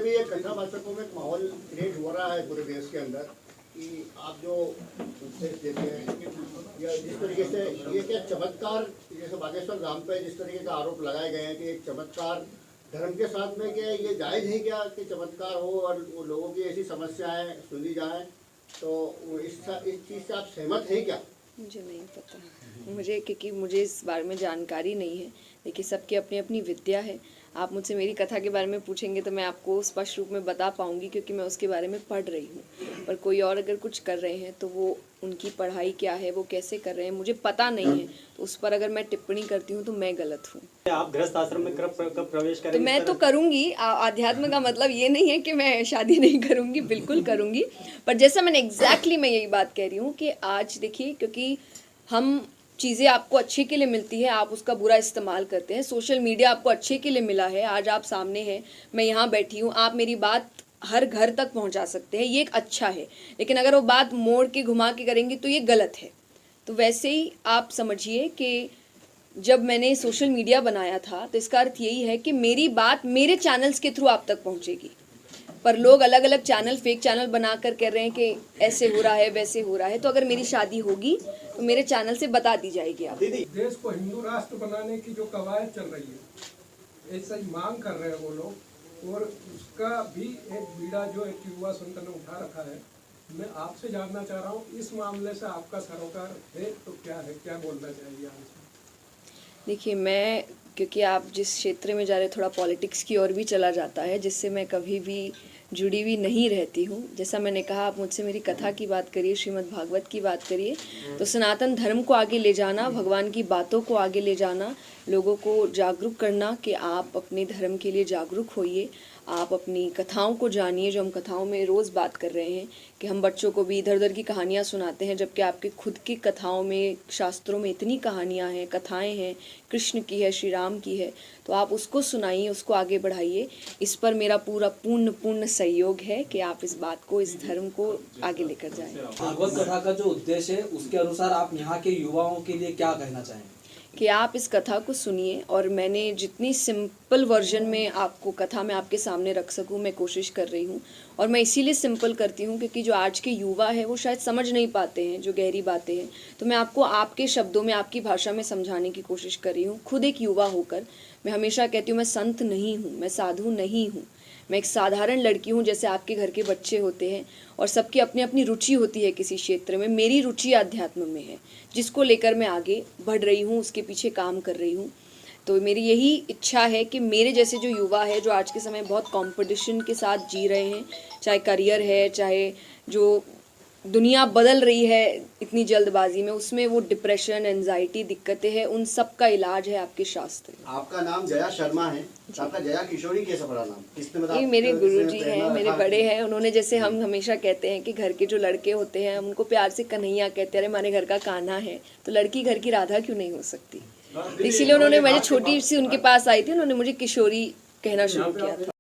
भी एक कथावाचकों में एक माहौल क्रिएट हो रहा है पूरे देश के अंदर कि आप जो उपदेश देते हैं या जिस तरीके से ये क्या चमत्कार, जैसे बागेश्वर धाम पे जिस तरीके का आरोप लगाए गए हैं कि एक चमत्कार धर्म के साथ में, क्या ये जायज़ है क्या कि चमत्कार हो और वो लोगों की ऐसी समस्याएं सुनी जाएं, तो इस चीज़ से आप सहमत हैं क्या? मुझे नहीं पता, मुझे क्योंकि मुझे इस बारे में जानकारी नहीं है। देखिए, सबकी अपनी अपनी विद्या है। आप मुझसे मेरी कथा के बारे में पूछेंगे तो मैं आपको स्पष्ट रूप में बता पाऊंगी, क्योंकि मैं उसके बारे में पढ़ रही हूँ। पर कोई और अगर कुछ कर रहे हैं तो वो उनकी पढ़ाई क्या है, वो कैसे कर रहे हैं, मुझे पता नहीं है। तो उस पर अगर मैं टिप्पणी करती हूँ तो मैं गलत हूँ। आप गृहस्थ आश्रम में कब प्रवेश करेंगे? तो मैं तो करूँगी। आध्यात्म का मतलब ये नहीं है कि मैं शादी नहीं करूँगी, बिल्कुल करूँगी। पर जैसा मैंने एग्जैक्टली मैं यही बात कह रही हूँ कि आज देखिए, क्योंकि हम चीज़ें आपको अच्छे के लिए मिलती है, आप उसका बुरा इस्तेमाल करते हैं। सोशल मीडिया आपको अच्छे के लिए मिला है, आज आप सामने हैं, मैं यहाँ बैठी हूँ, आप मेरी बात हर घर तक पहुँचा सकते हैं, ये एक अच्छा है। लेकिन अगर वो बात मोड़ के घुमा के करेंगे तो ये गलत है। तो वैसे ही आप समझिए कि जब मैंने सोशल मीडिया बनाया था तो इसका अर्थ यही है कि मेरी बात मेरे चैनल्स के थ्रू आप तक पहुँचेगी। पर लोग अलग अलग चैनल, फेक चैनल बनाकर कह रहे हैं कि ऐसे हो रहा है, वैसे हो रहा है। तो अगर मेरी शादी होगी तो मेरे चैनल से बता दी जाएगी। आप देश को हिंदू राष्ट्र बनाने की जो कवायद चल रही है, ऐसा ही मांग कर रहे हैं वो लोग, और उसका भी एक बीड़ा जो एक युवा संत ने उठा रखा है। मैं आपसे जानना चाह रहा हूँ, इस मामले से आपका सरोकार है तो क्या है, क्या बोलना चाहिए आप? देखिए, मैं क्योंकि आप जिस क्षेत्र में जा रहे, थोड़ा पॉलिटिक्स की ओर भी चला जाता है, जिससे मैं कभी भी जुड़ी हुई नहीं रहती हूँ। जैसा मैंने कहा, आप मुझसे मेरी कथा की बात करिए, श्रीमद् भागवत की बात करिए, तो सनातन धर्म को आगे ले जाना, भगवान की बातों को आगे ले जाना, लोगों को जागरूक करना कि आप अपने धर्म के लिए जागरूक होइए, आप अपनी कथाओं को जानिए। जो हम कथाओं में रोज़ बात कर रहे हैं कि हम बच्चों को भी इधर उधर की कहानियाँ सुनाते हैं, जबकि आपके खुद की कथाओं में, शास्त्रों में इतनी कहानियाँ हैं, कथाएं हैं, कृष्ण की है, श्री राम की है, तो आप उसको सुनाइए, उसको आगे बढ़ाइए। इस पर मेरा पूर्ण सहयोग है कि आप इस बात को, इस धर्म को आगे लेकर जाएं। भागवत कथा का जो उद्देश्य है, उसके अनुसार आप यहाँ के युवाओं के लिए क्या कहना चाहेंगे? कि आप इस कथा को सुनिए, और मैंने जितनी सिंपल वर्जन में आपको कथा में आपके सामने रख सकूं, मैं कोशिश कर रही हूं। और मैं इसीलिए सिंपल करती हूं क्योंकि जो आज के युवा है वो शायद समझ नहीं पाते हैं जो गहरी बातें हैं। तो मैं आपको आपके शब्दों में, आपकी भाषा में समझाने की कोशिश कर रही हूँ। खुद एक युवा होकर मैं हमेशा कहती हूँ, मैं संत नहीं हूँ, मैं साधु नहीं हूँ, मैं एक साधारण लड़की हूँ, जैसे आपके घर के बच्चे होते हैं। और सबकी अपनी अपनी रुचि होती है किसी क्षेत्र में। मेरी रुचि आध्यात्म में है, जिसको लेकर मैं आगे बढ़ रही हूँ, उसके पीछे काम कर रही हूँ। तो मेरी यही इच्छा है कि मेरे जैसे जो युवा है, जो आज के समय बहुत कंपटीशन के साथ जी रहे हैं, चाहे करियर है, चाहे जो दुनिया बदल रही है इतनी जल्दबाजी में, उसमें वो डिप्रेशन, एंजाइटी, दिक्कतें हैं, उन सब का इलाज है आपके शास्त्र। आपका नाम जया शर्मा है, आपका जया किशोरी कैसे पड़ा नाम? किसने बताया? ये मेरे गुरुजी हैं, मेरे बड़े हैं। उन्होंने, जैसे हम हमेशा कहते हैं कि घर के जो लड़के होते हैं, हम उनको प्यार से कन्हैया कहते हैं, अरे हमारे घर का कान्हा है, तो लड़की घर की राधा क्यों नहीं हो सकती? इसीलिए उन्होंने, मैं छोटी सी उनके पास आई थी, उन्होंने मुझे किशोरी कहना शुरू किया था।